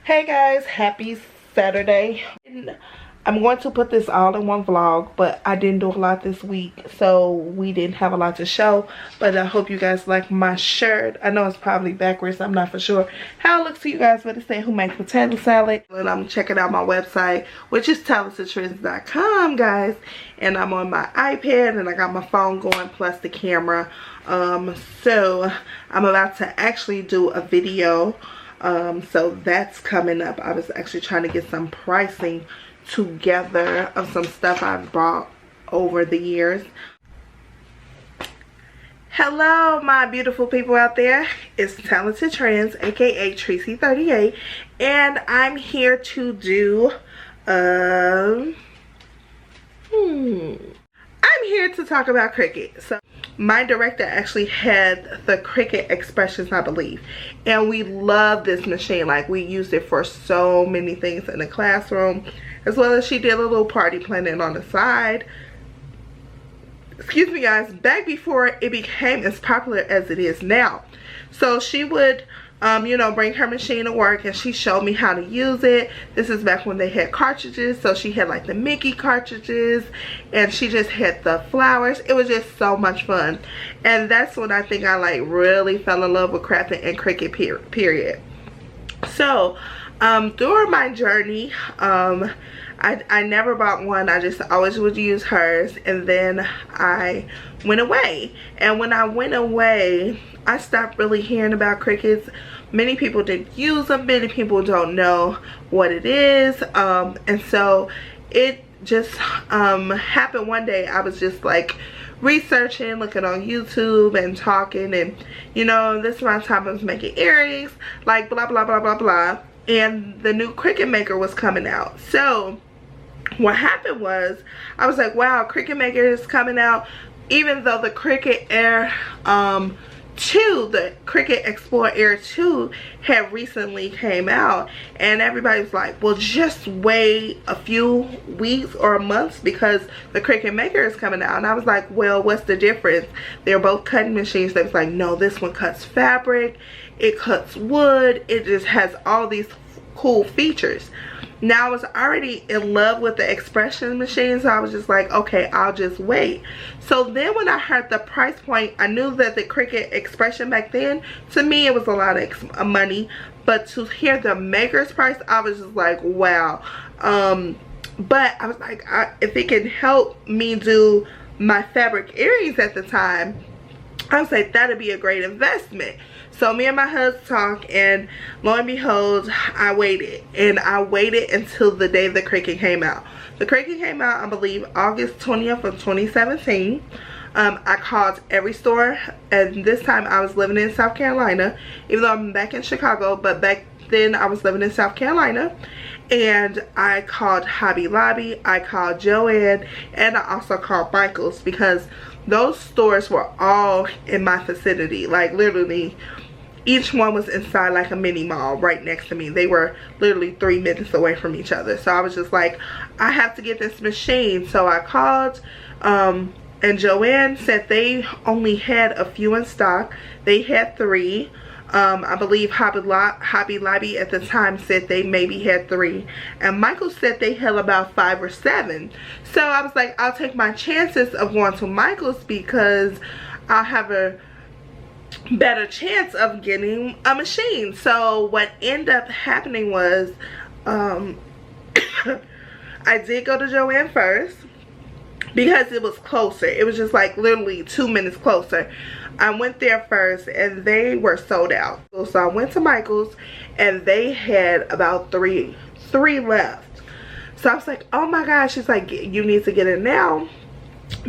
Hey guys, happy Saturday. I'm going to put this all in one vlog, but I didn't do a lot this week, so we didn't have a lot to show. But I hope you guys like my shirt. I know it's probably backwards, I'm not for sure how it looks to you guys, but it says who makes potato salad. And I'm checking out my website, which is talentedtrends.com, guys. And I'm on my iPad and I got my phone going plus the camera. So I'm about to actually do a video. So that's coming up. I was actually trying to get some pricing together of some stuff I've bought over the years. Hello my beautiful people out there, it's Talented Trends, aka Tracy38, and I'm here to do I'm here to talk about Cricut. So my director actually had the Cricut Expressions, I believe, and we love this machine. Like, we used it for so many things in the classroom, as well as she did a little party planning on the side. Excuse me guys, back before it became as popular as it is now. So she would you know, bring her machine to work and she showed me how to use it. This is back when they had cartridges, so she had like the Mickey cartridges and she just had the flowers. It was just so much fun, and that's when I think I like really fell in love with crafting and Cricut period. So during my journey, I never bought one. I just always would use hers, and then I went away, and when I went away I stopped really hearing about Cricuts. Many people didn't use them, many people don't know what it is, and so it just happened one day. I was just like researching, looking on YouTube and talking, and you know, this around time I was making earrings, like blah blah blah blah blah, and the new Cricut maker was coming out. So what happened was, I was like, wow, Cricut maker is coming out, even though the Cricut Air 2, the Cricut Explore Air 2 had recently came out, and everybody was like, well, just wait a few weeks or months because the Cricut Maker is coming out. And I was like, well, what's the difference? They're both cutting machines. They was like, no, this one cuts fabric, it cuts wood, it just has all these cool features. Now I was already in love with the Expression machine, so I was just like, okay, I'll just wait. So then when I heard the price point, I knew that the Cricut Expression back then, to me it was a lot of money, but to hear the maker's price, I was just like, wow. But I was like, if it can help me do my fabric earrings at the time, I was like, that'd be a great investment. So me and my husband talked, and lo and behold, I waited. And I waited until the day the Cricut came out. The Cricut came out, I believe, August 20th of 2017. I called every store, and this time I was living in South Carolina, even though I'm back in Chicago, but back then I was living in South Carolina. And I called Hobby Lobby, I called Joann, and I also called Michael's, because those stores were all in my vicinity. Like, literally each one was inside like a mini mall right next to me. They were literally 3 minutes away from each other. So I was just like, I have to get this machine. So I called, and Joann said they only had a few in stock. They had 3. I believe Hobby Lobby at the time said they maybe had 3, and Michael said they had about 5 or 7. So I was like, I'll take my chances of going to Michael's because I'll have a better chance of getting a machine. So what ended up happening was, I did go to Joann first because it was closer. It was just like literally 2 minutes closer. I went there first and they were sold out. So I went to Michael's and they had about three left. So I was like, oh my gosh. She's like, you need to get it now,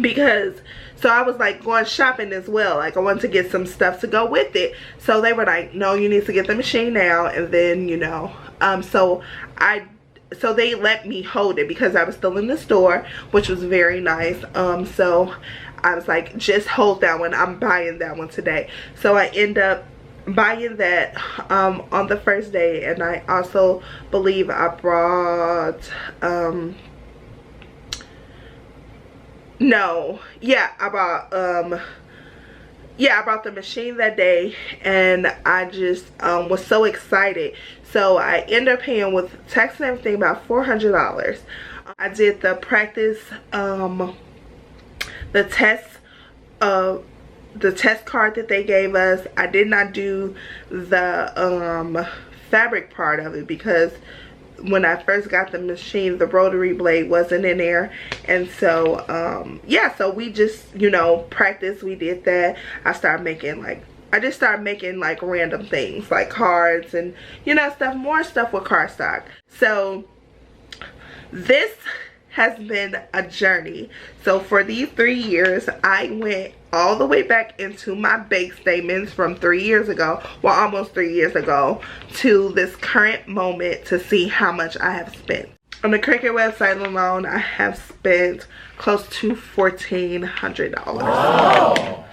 because so I was like going shopping as well. Like, I wanted to get some stuff to go with it. So they were like, no, you need to get the machine now. And then, you know, so they let me hold it because I was still in the store, which was very nice. So I was like, just hold that one, I'm buying that one today. So I end up buying that on the first day, and I also believe I brought I bought yeah, I bought the machine that day, and I just was so excited. So I ended up paying, with tax and everything, about $400. I did the practice, the test card that they gave us. I did not do the fabric part of it because when I first got the machine, the rotary blade wasn't in there. And so yeah, so we just, you know, practiced. We did that. I just started making like random things like cards and, you know, more stuff with cardstock. So this has been a journey. So for these 3 years, I went all the way back into my bank statements from 3 years ago, well, almost 3 years ago, to this current moment to see how much I have spent. On the Cricut website alone, I have spent close to $1,400. Wow.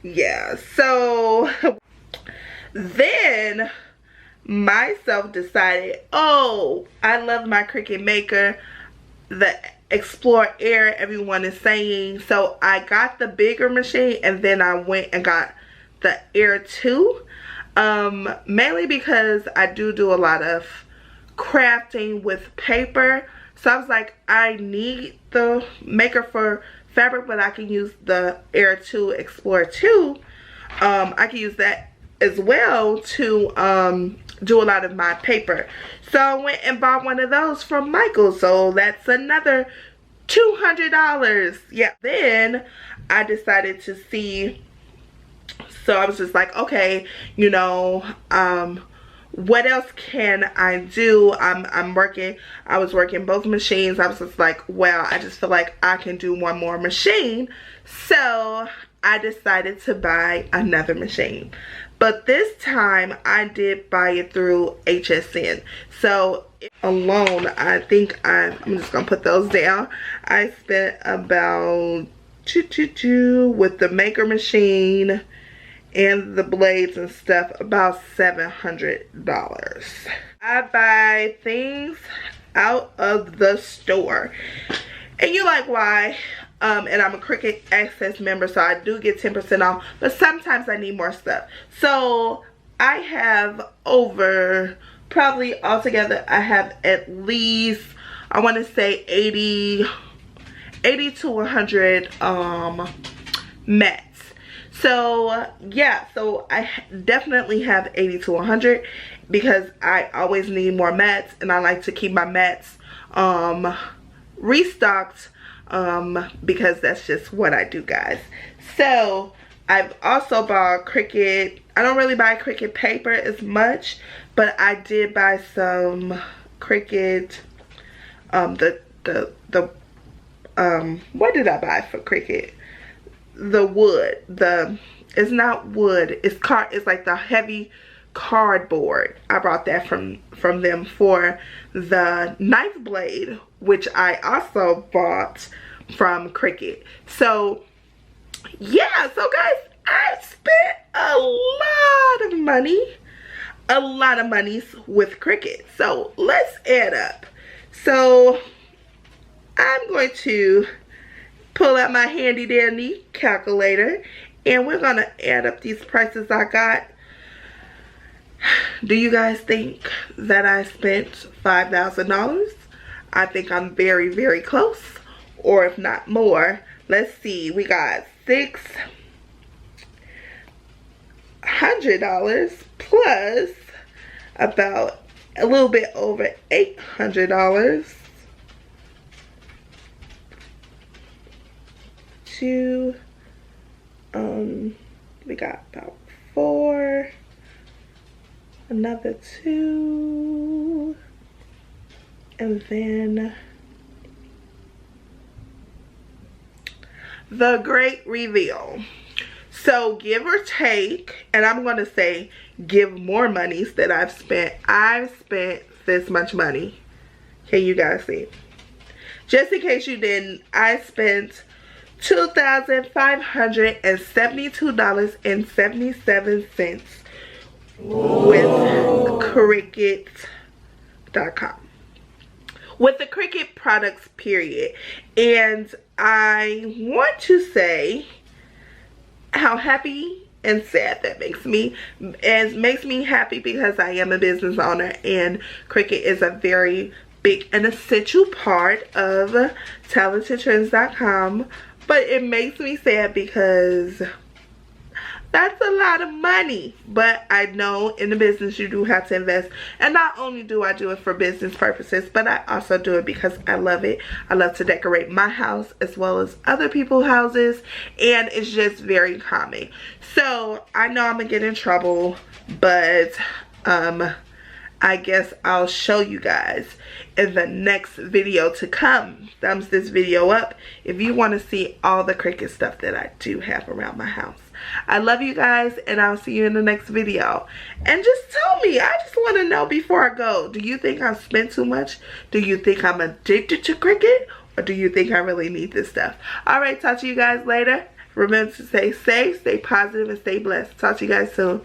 Yeah, so then myself decided, oh, I love my Cricut Maker, the Explore Air everyone is saying. So I got the bigger machine, and then I went and got the Air 2, mainly because I do a lot of crafting with paper. So I was like, I need the Maker for fabric, but I can use the Air 2 Explore 2. I can use that as well to do a lot of my paper. So I went and bought one of those from Michael. So that's another $200. Yeah. Then I decided to see, so I was just like, okay, you know, what else can I do? I was working both machines. I was just like, well, I just feel like I can do one more machine. So I decided to buy another machine. But this time I did buy it through HSN. So alone, I think I'm just gonna put those down. I spent about with the Maker machine and the blades and stuff, about $700. I buy things out of the store. And you're like, why? And I'm a Cricut Access member, so I do get 10% off, but sometimes I need more stuff. So I have over, probably altogether, I have at least, I want to say 80 to 100 mats. So yeah, so I definitely have 80 to 100 because I always need more mats, and I like to keep my mats restocked because that's just what I do, guys. So I've also bought Cricut. I don't really buy Cricut paper as much, but I did buy some Cricut what did I buy for Cricut? The wood, it's not wood, it's like the heavy cardboard. I brought that from them for the knife blade, which I also bought from Cricut. So yeah, so guys, I spent a lot of money with Cricut. So let's add up. So I'm going to pull out my handy dandy calculator, and we're gonna add up these prices I got. Do you guys think that I spent $5,000? I think I'm very, very close, or if not more. Let's see, we got $600 plus about a little bit over $800 to we got about 4, another 2, and then the great reveal. So give or take, and I'm gonna say give more monies that I've spent this much money. Can you guys see? Just in case you didn't, I spent $2,572.77 with Cricut.com. With the Cricut products, period. And I want to say how happy and sad. That makes me happy because I am a business owner, and Cricut is a very big and essential part of talentedtrends.com. But it makes me sad because that's a lot of money. But I know in the business you do have to invest. And not only do I do it for business purposes, but I also do it because I love it. I love to decorate my house as well as other people's houses. And it's just very calming. So I know I'm going to get in trouble. But I guess I'll show you guys in the next video to come. Thumbs this video up if you want to see all the Cricut stuff that I do have around my house. I love you guys, and I'll see you in the next video. And just tell me, I just want to know before I go, do you think I've spent too much? Do you think I'm addicted to Cricut? Or do you think I really need this stuff? Alright, talk to you guys later. Remember to stay safe, stay positive, and stay blessed. Talk to you guys soon.